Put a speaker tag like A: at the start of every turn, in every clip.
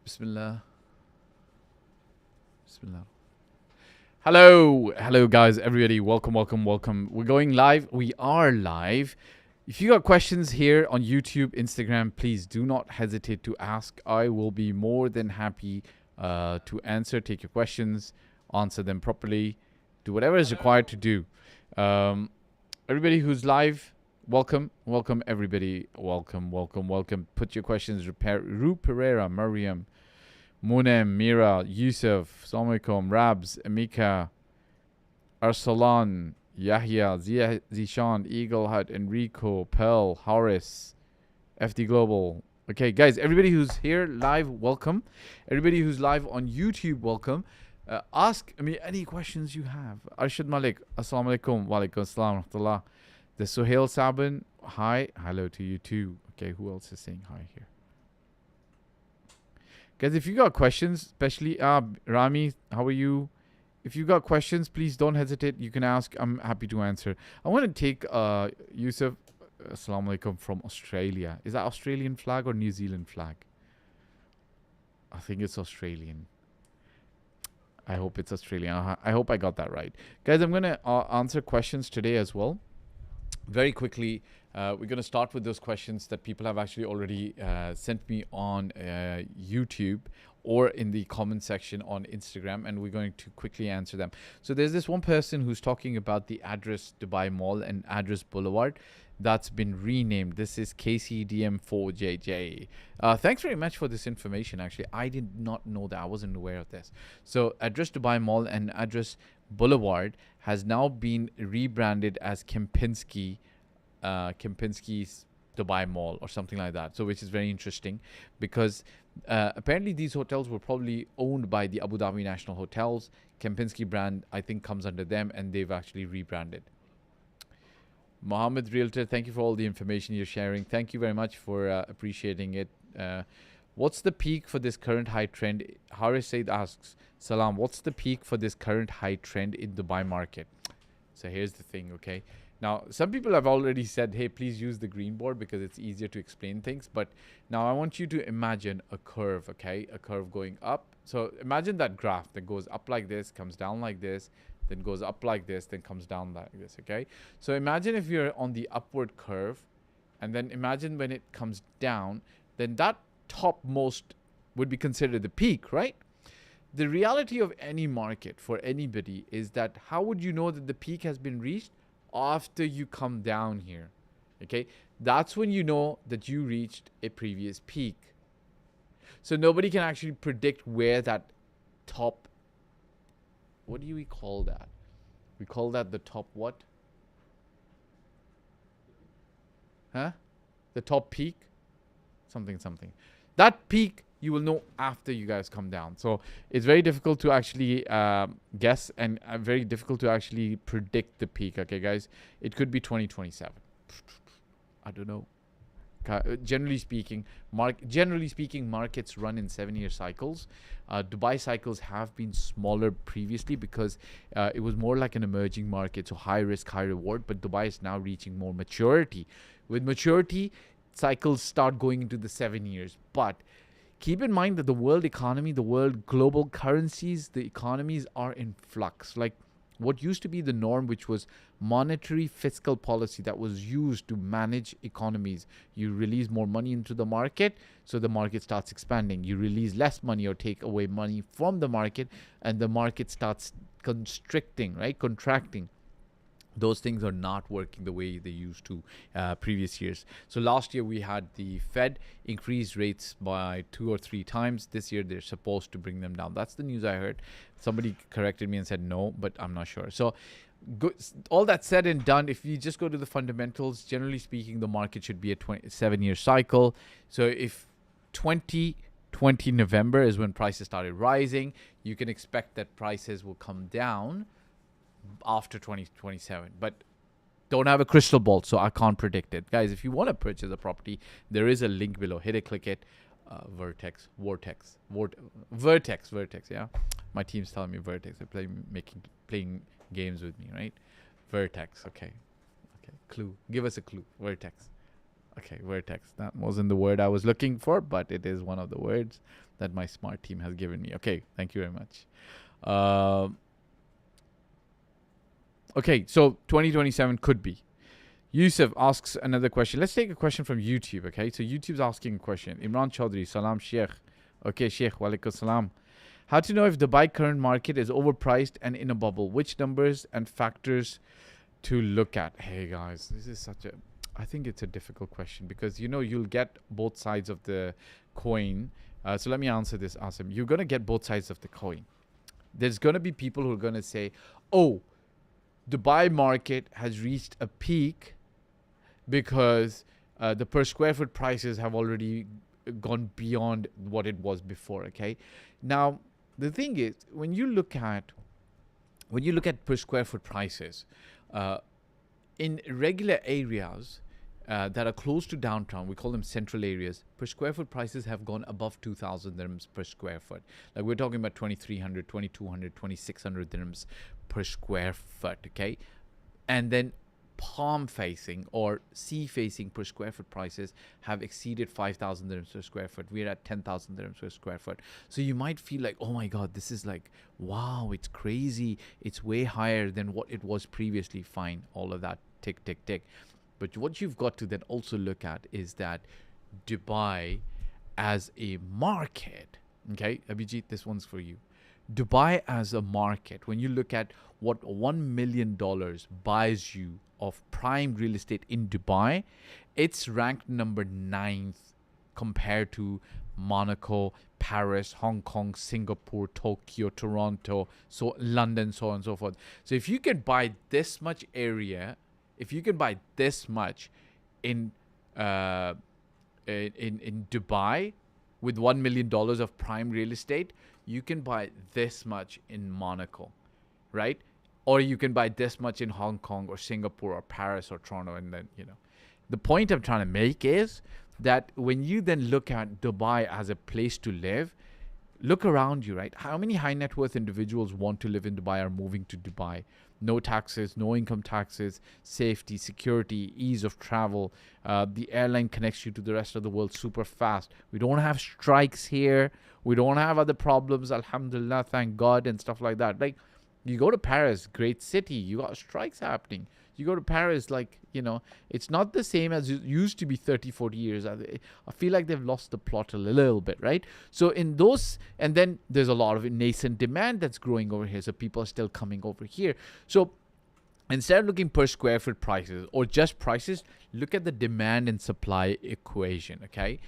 A: Bismillah. Bismillah. Hello guys, everybody. Welcome. We're going live. We are live. If you got questions here on YouTube, Instagram, please do not hesitate to ask. I will be more than happy to answer, take your questions, answer them properly, do whatever is required to do. Everybody who's live, welcome everybody. Welcome. Put your questions. Ru Pereira, Mariam, Munem, Mira, Yusuf, Assalamu alaikum, Rabs, Amika, Arsalan, Yahya, Zishan, Eagle Hut, Enrico, Pearl, Horace, FD Global. Okay, guys, everybody who's here live, welcome. Everybody who's live on YouTube, welcome. Ask me any questions you have. Arshad Malik, Assalamu alaikum, wa alaikum assalam, rahmatullah. The Suhail Sabin, hi, hello to you too. Okay, who else is saying hi here? Guys, if you got questions, especially Rami, how are you? If you got questions, please don't hesitate. You can ask. I'm happy to answer. I want to take Yusuf, Assalamu alaikum, from Australia. Is that Australian flag or New Zealand flag? I think it's Australian. I hope it's Australian. I hope I got that right. Guys, I'm going to answer questions today as well. Very quickly, we're going to start with those questions that people have actually already sent me on YouTube or in the comment section on Instagram, and we're going to quickly answer them. So there's this one person who's talking about the address Dubai Mall and address Boulevard that's been renamed. This is KCDM4JJ. Thanks very much for this information. Actually, I did not know that. I wasn't aware of this. So address Dubai Mall and address Boulevard has now been rebranded as Kempinski's Dubai Mall or something like that. So which is very interesting because apparently these hotels were probably owned by the Abu Dhabi National Hotels. Kempinski brand, I think, comes under them, and they've actually rebranded. Mohammed Realtor, thank you for all the information you're sharing. Thank you very much for appreciating it. What's the peak for this current high trend? Haris Said asks, Salam, what's the peak for this current high trend in Dubai market? So here's the thing, okay? Now, some people have already said, hey, please use the green board because it's easier to explain things. But now I want you to imagine a curve, okay? A curve going up. So imagine that graph that goes up like this, comes down like this, then goes up like this, then comes down like this, okay? So imagine if you're on the upward curve, and then imagine when it comes down, then that topmost would be considered the peak, right? The reality of any market for anybody is that how would you know that the peak has been reached? After you come down here, okay? That's when you know that you reached a previous peak. So nobody can actually predict where that top, what do we call that? We call that the top what? Huh? The top peak? Something. That peak you will know after you guys come down. So it's very difficult to actually guess and very difficult to actually predict the peak. Okay, guys, it could be 2027. I don't know. Generally speaking, markets run in 7-year cycles. Dubai cycles have been smaller previously because it was more like an emerging market, so high risk, high reward. But Dubai is now reaching more maturity. With maturity, cycles start going into the 7 years. But keep in mind that the world economy, the world global currencies, the economies are in flux. Like what used to be the norm, which was monetary fiscal policy that was used to manage economies. You release more money into the market, so the market starts expanding. You release less money or take away money from the market, and the market starts constricting, right? Contracting. Those things are not working the way they used to previous years. So last year we had the Fed increase rates by 2 or 3 times. This year they're supposed to bring them down. That's the news I heard. Somebody corrected me and said no, but I'm not sure. So all that said and done, if you just go to the fundamentals, generally speaking, the market should be a 7-year cycle. So if 2020 November is when prices started rising, you can expect that prices will come down after 2027, but don't have a crystal ball, so I can't predict it. Guys, if you want to purchase a property, there is a link below. Hit it, click it. Vortex, yeah. My team's telling me Vertex. They're playing games with me, right? Vertex, okay. Clue. Give us a clue. Vertex. Okay, vertex. That wasn't the word I was looking for, but it is one of the words that my smart team has given me. Okay, thank you very much. Okay, so 2027 could be. Yusuf asks another question. Let's take a question from YouTube, okay? So YouTube's asking a question. Imran Chaudhry, Salam Sheikh. Okay, Sheikh, walaikum salam. How to know if Dubai current market is overpriced and in a bubble? Which numbers and factors to look at? Hey guys, this is I think it's a difficult question because you'll get both sides of the coin. So let me answer this, Asim. You're going to get both sides of the coin. There's going to be people who are going to say, oh, Dubai market has reached a peak because the per square foot prices have already gone beyond what it was before. Okay, now the thing is, when you look at per square foot prices in regular areas that are close to downtown, we call them central areas, per square foot prices have gone above 2,000 dirhams per square foot. Like we're talking about 2,300, 2,200, 2,600 dirhams per square foot. Okay, and then palm facing or sea facing per square foot prices have exceeded 5,000 dirhams per square foot. We're at 10,000 dirhams per square foot. So you might feel like, oh my God, this is like, wow, it's crazy. It's way higher than what it was previously. Fine, all of that, tick, tick, tick. But what you've got to then also look at is that Dubai as a market, okay, Abhijit, this one's for you. Dubai as a market, when you look at what $1 million buys you of prime real estate in Dubai, it's ranked number 9th compared to Monaco, Paris, Hong Kong, Singapore, Tokyo, Toronto, so London, so on and so forth. So if you can buy this much area, if you can buy this much in Dubai with $1 million of prime real estate, you can buy this much in Monaco, right? Or you can buy this much in Hong Kong or Singapore or Paris or Toronto. And then, the point I'm trying to make is that when you then look at Dubai as a place to live, look around you, right? How many high net worth individuals want to live in Dubai are moving to Dubai? No taxes, no income taxes, safety, security, ease of travel. The airline connects you to the rest of the world super fast. We don't have strikes here. We don't have other problems, alhamdulillah, thank God, and stuff like that. Like, you go to Paris, great city, you got strikes happening. You go to Paris, it's not the same as it used to be 30, 40 years. I feel like they've lost the plot a little bit, right? So in those, and then there's a lot of nascent demand that's growing over here. So people are still coming over here. So instead of looking per square foot prices or just prices, look at the demand and supply equation, okay?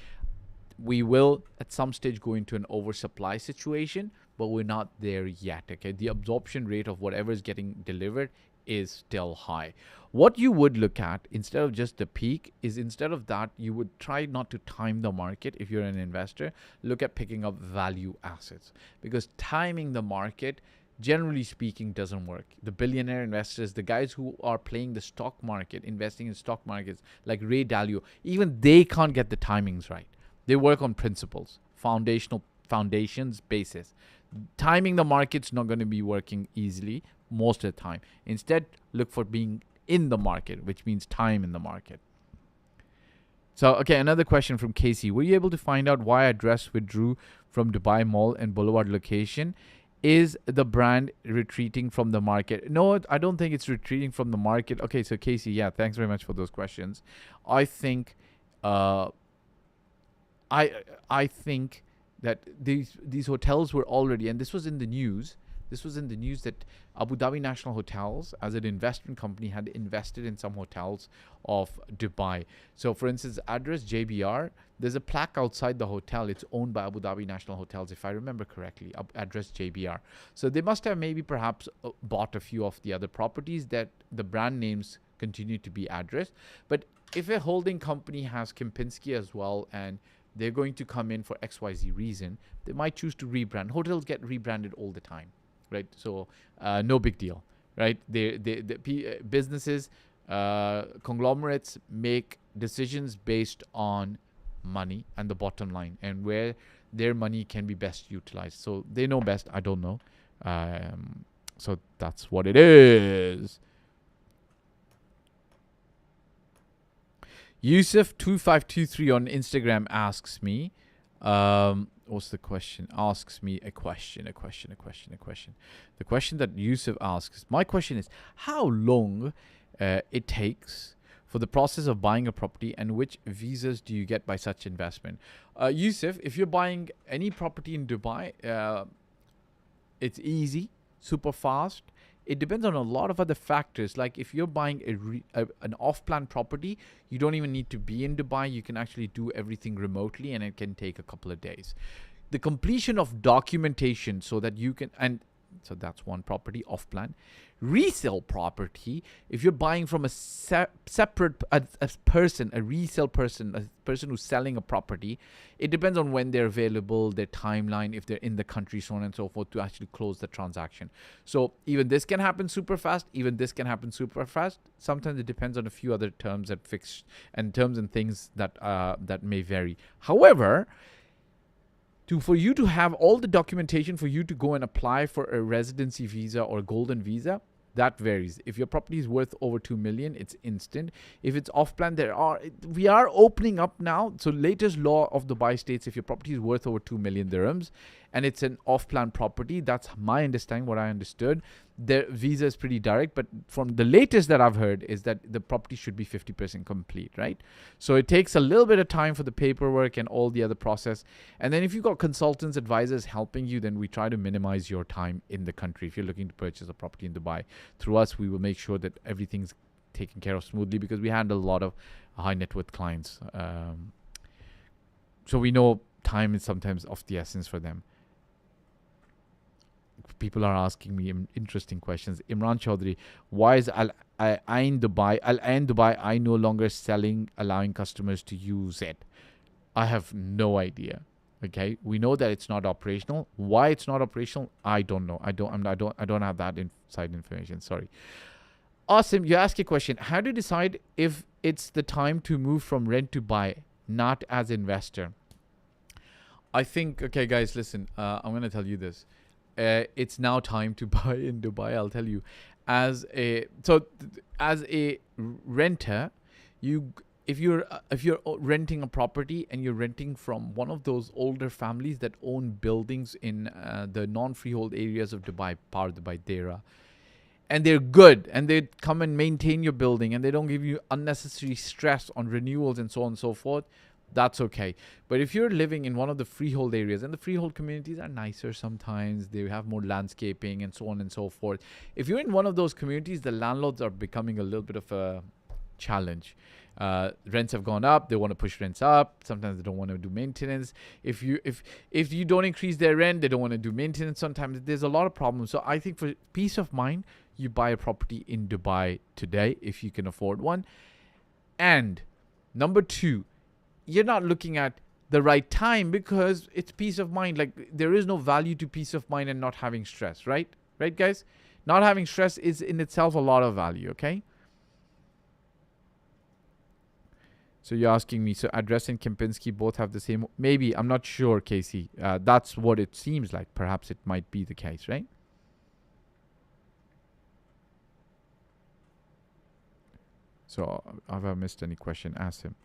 A: We will at some stage go into an oversupply situation, but we're not there yet, okay? The absorption rate of whatever is getting delivered is still high. What you would look at instead of just the peak is, instead of that, you would try not to time the market. If you're an investor, look at picking up value assets, because timing the market, generally speaking, doesn't work. The billionaire investors, the guys who are playing the stock market, investing in stock markets like Ray Dalio, even they can't get the timings right. They work on principles, foundations, basis. Timing the market's not going to be working easily most of the time. Instead, look for being in the market, which means time in the market. So, okay, another question from Casey. Were you able to find out why address withdrew from Dubai Mall and Boulevard location? Is the brand retreating from the market? No, I don't think it's retreating from the market. Okay, so Casey, yeah, thanks very much for those questions. I think I think that these hotels were already, and this was in the news. This was in the news that Abu Dhabi National Hotels, as an investment company, had invested in some hotels of Dubai. So, for instance, address JBR, there's a plaque outside the hotel. It's owned by Abu Dhabi National Hotels, if I remember correctly, address JBR. So they must have maybe perhaps bought a few of the other properties that the brand names continue to be addressed. But if a holding company has Kempinski as well, and they're going to come in for XYZ reason, they might choose to rebrand. Hotels get rebranded all the time, right? So no big deal, right? Businesses, conglomerates make decisions based on money and the bottom line and where their money can be best utilized. So they know best. I don't know. So that's what it is. Yusuf2523 on Instagram asks me, what's the question? Asks me a question. The question that Yusuf asks, my question is, how long it takes for the process of buying a property, and which visas do you get by such investment? Yusuf, if you're buying any property in Dubai, it's easy, super fast. It depends on a lot of other factors. Like if you're buying an off-plan property, you don't even need to be in Dubai. You can actually do everything remotely, and it can take a couple of days. The completion of documentation so that you can, and so that's one property off-plan. Resale property, if you're buying from a separate person, a resale person, a person who's selling a property, it depends on when they're available, their timeline, if they're in the country, so on and so forth, to actually close the transaction. So even this can happen super fast, even this can happen super fast. Sometimes it depends on a few other terms that fix and terms and things that that may vary. However, for you to have all the documentation for you to go and apply for a residency visa or golden visa, that varies. If your property is worth over 2 million, it's instant. If it's off plan, we are opening up now. So latest law of Dubai states if your property is worth over 2 million dirhams and it's an off plan property, that's my understanding, what I understood. The visa is pretty direct, but from the latest that I've heard is that the property should be 50% complete, right? So it takes a little bit of time for the paperwork and all the other process. And then if you've got consultants, advisors helping you, then we try to minimize your time in the country. If you're looking to purchase a property in Dubai, through us, we will make sure that everything's taken care of smoothly, because we handle a lot of high net worth clients. So we know time is sometimes of the essence for them. People are asking me interesting questions. Imran Chaudhry, why is Al Ain Dubai I no longer selling, allowing customers to use it? I have no idea. Okay, we know that it's not operational. Why it's not operational, I don't know. I don't have that inside information. Sorry. Awesome. You ask a question. How do you decide if it's the time to move from rent to buy, not as investor? I think, okay, guys, listen. I'm gonna tell you this. It's now time to buy in Dubai. I'll tell you, as a renter, if you're renting a property and you're renting from one of those older families that own buildings in the non-freehold areas of Dubai, Par Dubai, Dera, and they're good and they come and maintain your building and they don't give you unnecessary stress on renewals and so on and so forth, that's okay. But if you're living in one of the freehold areas, and the freehold communities are nicer sometimes, they have more landscaping and so on and so forth. If you're in one of those communities, the landlords are becoming a little bit of a challenge. Rents have gone up, they want to push rents up. Sometimes they don't want to do maintenance. If you don't increase their rent, they don't want to do maintenance. Sometimes there's a lot of problems. So I think for peace of mind, you buy a property in Dubai today if you can afford one. And number two, you're not looking at the right time, because it's peace of mind. Like, there is no value to peace of mind and not having stress, right? Right, guys? Not having stress is in itself a lot of value, okay? So you're asking me, so address and Kempinski both have the same? Maybe, I'm not sure, Casey. That's what it seems like. Perhaps it might be the case, right? So if I missed any question, ask him.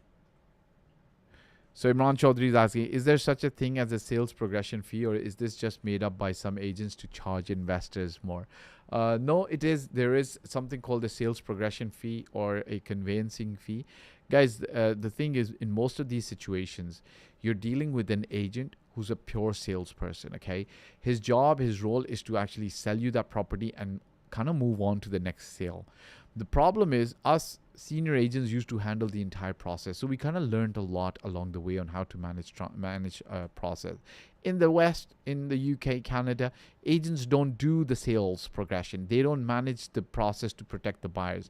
A: So Imran Chaudhry is asking, is there such a thing as a sales progression fee, or is this just made up by some agents to charge investors more? No, it is. There is something called a sales progression fee or a conveyancing fee. Guys, the thing is, in most of these situations, you're dealing with an agent who's a pure salesperson, okay? His job, his role is to actually sell you that property and kind of move on to the next sale. The problem is, us senior agents used to handle the entire process. So we kind of learned a lot along the way on how to manage process. In the West, in the UK, Canada, agents don't do the sales progression. They don't manage the process to protect the buyers.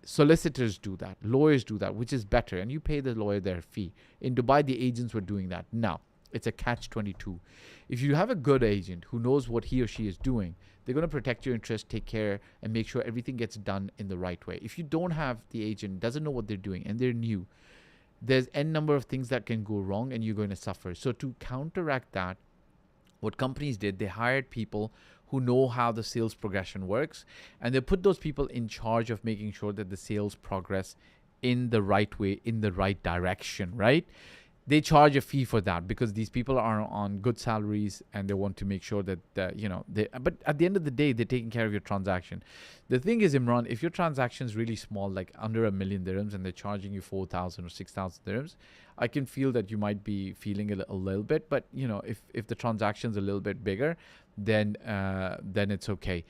A: Solicitors do that. Lawyers do that, which is better. And you pay the lawyer their fee. In Dubai, the agents were doing that. Now, it's a catch-22. If you have a good agent who knows what he or she is doing, they're going to protect your interest, take care, and make sure everything gets done in the right way. If you don't have the agent, doesn't know what they're doing, and they're new, there's n number of things that can go wrong, and you're going to suffer. So to counteract that, what companies did, they hired people who know how the sales progression works, and they put those people in charge of making sure that the sales progress in the right way, in the right direction, right? They charge a fee for that because these people are on good salaries and they want to make sure that but at the end of the day, they're taking care of your transaction. The thing is, Imran, if your transaction is really small, like under 1 million dirhams, and they're charging you 4,000 or 6,000 dirhams, I can feel that you might be feeling a little bit. But if the transaction's a little bit bigger, then it's okay.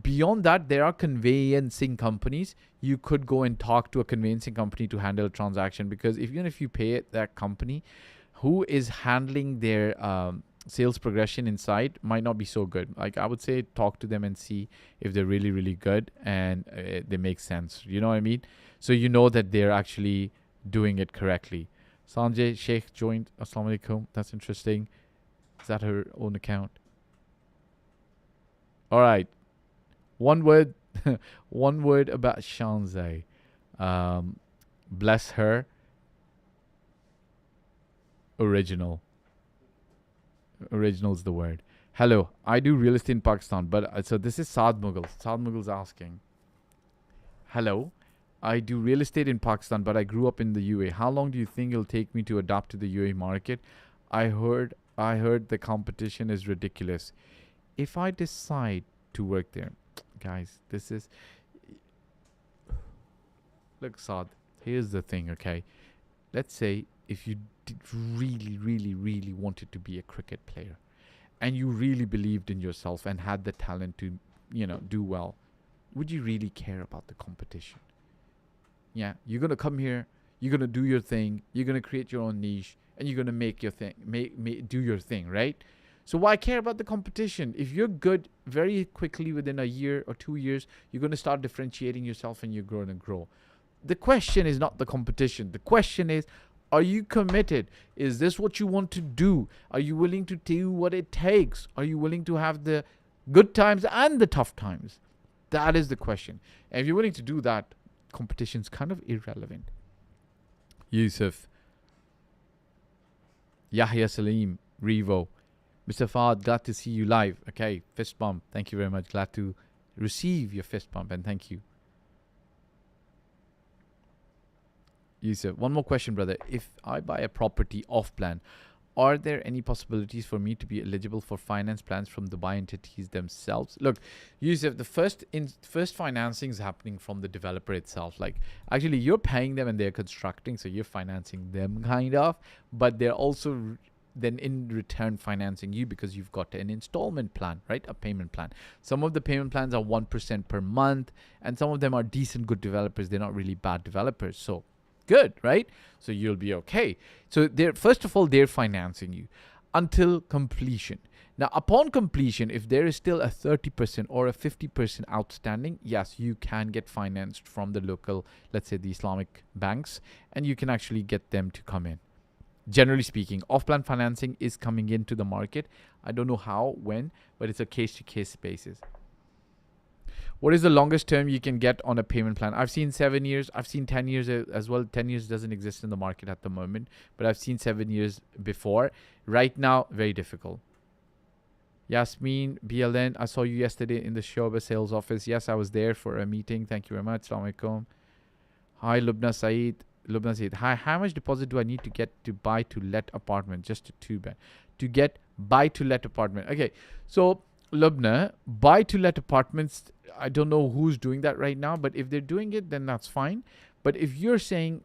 A: Beyond that, there are conveyancing companies. You could go and talk to a conveyancing company to handle a transaction, because even if you pay it, that company who is handling their sales progression inside might not be so good. Like, I would say talk to them and see if they're really, really good and they make sense. You know what I mean? So you know that they're actually doing it correctly. Sanjay Sheikh joined. Assalamu alaikum. That's interesting. Is that her own account? All right. One word about Shanzai. Bless her. Original's the word. Hello, I do real estate in Pakistan, but so this is Saad Mughal. Saad Mughal's asking. Hello, I do real estate in Pakistan, but I grew up in the UAE. How long do you think it'll take me to adapt to the UAE market? I heard the competition is ridiculous. If I decide to work there, guys, this is... Look, Saad, here's the thing, okay? Let's say if you did really, really, really wanted to be a cricket player and you really believed in yourself and had the talent to, do well, would you really care about the competition? Yeah, you're going to come here, you're going to do your thing, you're going to create your own niche, and you're going to make your thing, do your thing, right? So why care about the competition? If you're good, very quickly within a year or 2 years, you're going to start differentiating yourself and you're going to grow. The question is not the competition. The question is, are you committed? Is this what you want to do? Are you willing to do what it takes? Are you willing to have the good times and the tough times? That is the question. And if you're willing to do that, competition's kind of irrelevant. Yusuf, Yahya Salim, Revo, Mr. Fahd, glad to see you live. Okay, fist bump. Thank you very much. Glad to receive your fist bump, and thank you. Yusuf, one more question, brother. If I buy a property off plan, are there any possibilities for me to be eligible for finance plans from the buy entities themselves? Look, Yusuf, the first financing is happening from the developer itself. Like, actually, you're paying them and they're constructing, so you're financing them kind of, but they're also then in return financing you because you've got an installment plan, right? A payment plan. Some of the payment plans are 1% per month, and some of them are decent, good developers. They're not really bad developers. So good, right? So you'll be okay. So first of all, they're financing you until completion. Now, upon completion, if there is still a 30% or a 50% outstanding, yes, you can get financed from the local, let's say the Islamic banks, and you can actually get them to come in. Generally speaking, off-plan financing is coming into the market. I don't know how, when, but it's a case-to-case basis. What is the longest term you can get on a payment plan? I've seen 7 years. I've seen 10 years as well. 10 years doesn't exist in the market at the moment, but I've seen 7 years before. Right now, very difficult. Yasmin, BLN, I saw you yesterday in the Shoba sales office. Yes, I was there for a meeting. Thank you very much. Assalamu alaikum. Hi, Lubna Saeed. Hi, how much deposit do I need to get to buy to let apartment? Just a 2-bed. To get buy to let apartment. Okay, so Lubna, buy to let apartments, I don't know who's doing that right now, but if they're doing it, then that's fine. But if you're saying,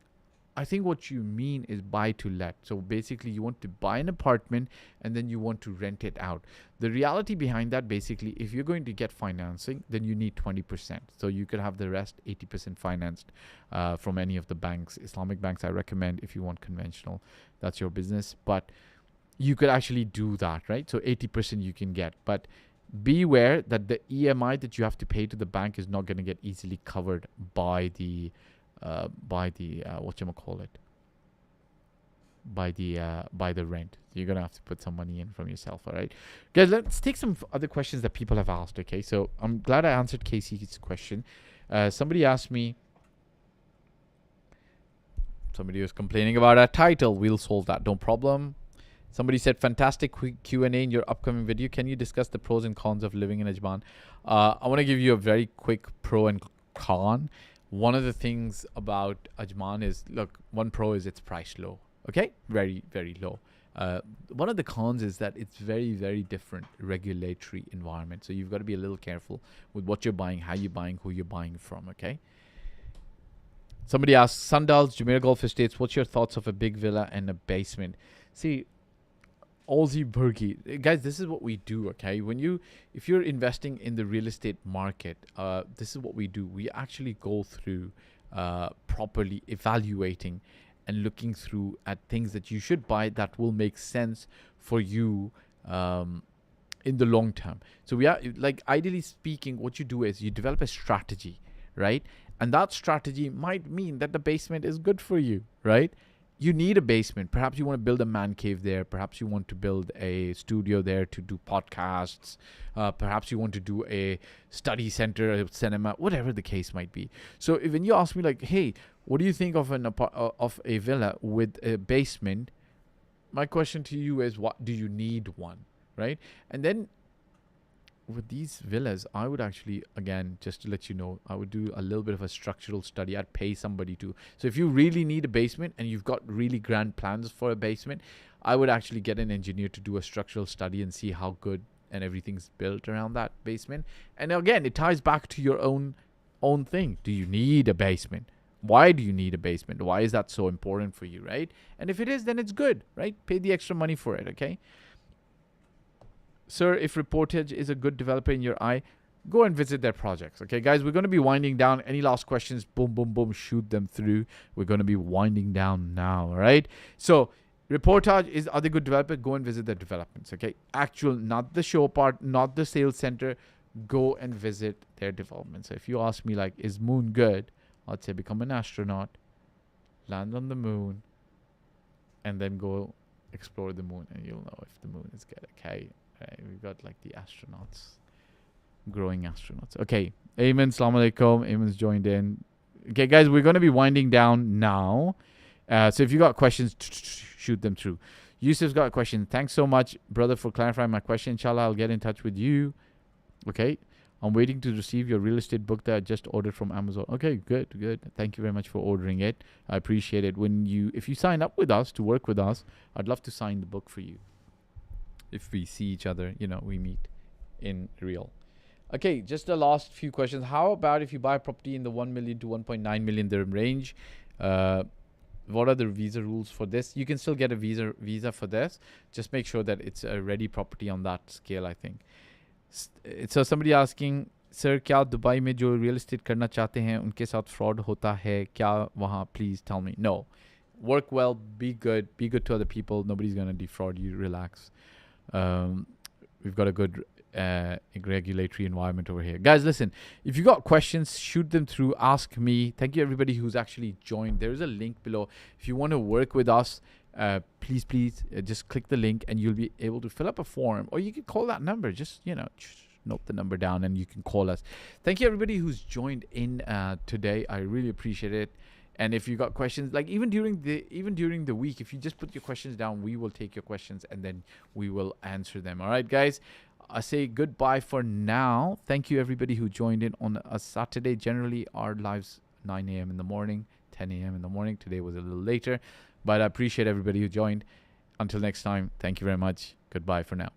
A: I think what you mean is buy to let. So basically you want to buy an apartment and then you want to rent it out. The reality behind that, basically, if you're going to get financing, then you need 20%. So you could have the rest 80% financed from any of the banks. Islamic banks, I recommend if you want conventional. That's your business. But you could actually do that, right? So 80% you can get. But beware that the EMI that you have to pay to the bank is not going to get easily covered by the whatchamacallit, by the rent. You're gonna have to put some money in from yourself. All right, guys, let's take some other questions that people have asked. Okay, so I'm glad I answered Casey's question. Somebody asked me, somebody was complaining about our title. We'll solve that, no problem. Somebody said, fantastic Q&A in your upcoming video. Can you discuss the pros and cons of living in Ajman? I want to give you a very quick pro and con. one of the things about Ajman is, look, one pro is it's priced low. Okay, very, very low. One of the cons is that it's very, very different regulatory environment. So you've got to be a little careful with what you're buying, how you're buying, who you're buying from. Okay. Somebody asks, Sandals, Jumeirah Golf Estates, what's your thoughts of a big villa and a basement? See, Aussie Burgie, guys, this is what we do. Okay, if you're investing in the real estate market, this is what we do. We actually go through properly evaluating and looking through at things that you should buy that will make sense for you in the long term. So we are, like, ideally speaking, what you do is you develop a strategy, right? And that strategy might mean that the basement is good for you, right? You need a basement. Perhaps you want to build a man cave there. Perhaps you want to build a studio there to do podcasts. Perhaps you want to do a study center, a cinema, whatever the case might be. So when you ask me, like, hey, what do you think of of a villa with a basement? My question to you is, what do you need one, right? And then with these villas, I would actually, again, just to let you know, I would do a little bit of a structural study. I'd pay somebody to. So if you really need a basement and you've got really grand plans for a basement, I would actually get an engineer to do a structural study and see how good and everything's built around that basement. And again, it ties back to your own thing. Do you need a basement? Why do you need a basement? Why is that so important for you, right? And if it is, then it's good, right? Pay the extra money for it, okay? Sir, if Reportage is a good developer in your eye, go and visit their projects. Okay, guys, we're going to be winding down. Any last questions? Boom, boom, boom, shoot them through. We're going to be winding down now, all right? So, Reportage is other good developer. Go and visit their developments, okay? Actual, not the show part, not the sales center. Go and visit their developments. So if you ask me, like, is Moon good? I'd say become an astronaut, land on the moon, and then go explore the moon, and you'll know if the moon is good, okay? We've got like the astronauts, growing astronauts. Okay, Ayman, Assalamu alaikum. Ayman's joined in. Okay, guys, we're going to be winding down now. So if you got questions, shoot them through. Yusuf's got a question. Thanks so much, brother, for clarifying my question. Inshallah, I'll get in touch with you. Okay, I'm waiting to receive your real estate book that I just ordered from Amazon. Okay, good, good. Thank you very much for ordering it. I appreciate it. If you sign up with us to work with us, I'd love to sign the book for you. If we see each other, we meet in real. Okay, just the last few questions. How about if you buy a property in the 1 million to 1.9 million dirham range? What are the visa rules for this? You can still get a visa for this. Just make sure that it's a ready property on that scale, I think. So somebody asking, sir, क्या Dubai में जो real estate करना चाहते हैं उनके साथ fraud होता है क्या वहाँ? Please tell me. No. Work well, be good to other people. Nobody's going to defraud you. Relax. We've got a good regulatory environment over here. Guys, listen, if you got questions, shoot them through. Ask me. Thank you, everybody who's actually joined. There is a link below. If you want to work with us, please, just click the link and you'll be able to fill up a form, or you can call that number. Just, note the number down and you can call us. Thank you, everybody who's joined in today. I really appreciate it. And if you got questions, like even during the week, if you just put your questions down, we will take your questions and then we will answer them. All right, guys. I say goodbye for now. Thank you, everybody who joined in on a Saturday. Generally, our lives 9 a.m. in the morning, 10 a.m. in the morning. Today was a little later, but I appreciate everybody who joined. Until next time, thank you very much. Goodbye for now.